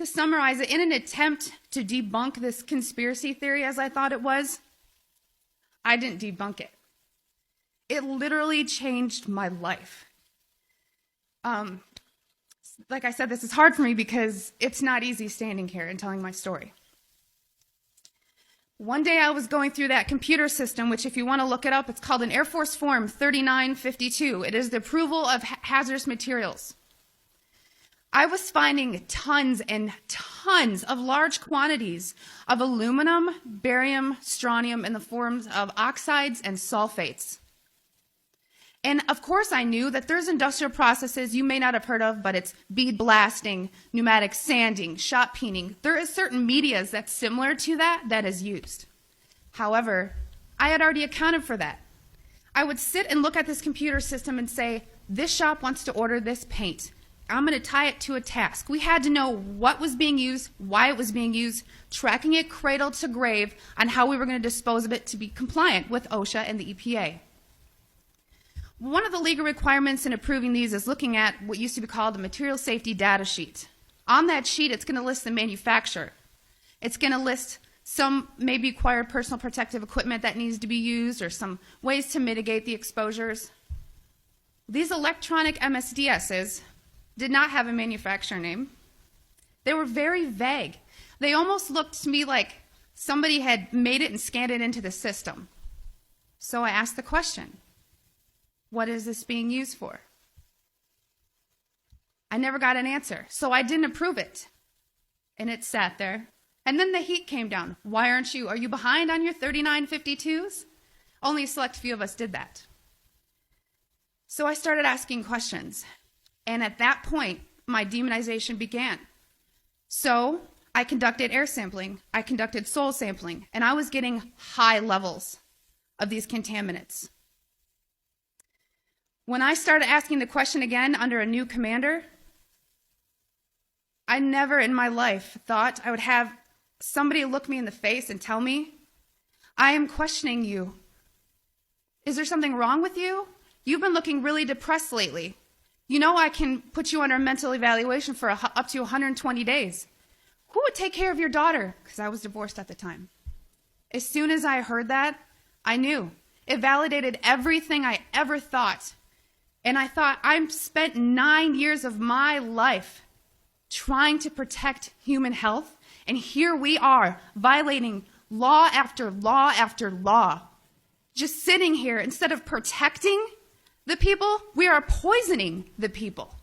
To summarize it, in an attempt to debunk this conspiracy theory as I thought it was, I didn't debunk it. It literally changed my life. Like I said, this is hard for me because it's not easy standing here and telling my story. One day I was going through that computer system, which if you want to look it up, it's called an Air Force Form 3952. It is the approval of hazardous materials. I was finding tons and tons of large quantities of aluminum, barium, strontium in the forms of oxides and sulfates. And of course I knew that there's industrial processes you may not have heard of, but it's bead blasting, pneumatic sanding, shot peening. There is certain medias that's similar to that is used. However, I had already accounted for that. I would sit and look at this computer system and say, this shop wants to order this paint. I'm going to tie it to a task. We had to know what was being used, why it was being used, tracking it cradle to grave on how we were going to dispose of it to be compliant with OSHA and the EPA. One of the legal requirements in approving these is looking at what used to be called the material safety data sheet. On that sheet, it's going to list the manufacturer. It's going to list some maybe acquired personal protective equipment that needs to be used or some ways to mitigate the exposures. These electronic MSDSs did not have a manufacturer name. They were very vague. They almost looked to me like somebody had made it and scanned it into the system. So I asked the question, what is this being used for? I never got an answer, so I didn't approve it. And it sat there. And then the heat came down. Why aren't you? Are you behind on your 3952s? Only a select few of us did that. So I started asking questions. And at that point, my demonization began. So I conducted air sampling. I conducted soil sampling. And I was getting high levels of these contaminants. When I started asking the question again under a new commander, I never in my life thought I would have somebody look me in the face and tell me, I am questioning you. Is there something wrong with you? You've been looking really depressed lately. You know I can put you under a mental evaluation for up to 120 days. Who would take care of your daughter? Because I was divorced at the time. As soon as I heard that, I knew. It validated everything I ever thought. And I thought, I've spent 9 years of my life trying to protect human health, and here we are violating law after law after law. Just sitting here, instead of protecting the people, we are poisoning the people.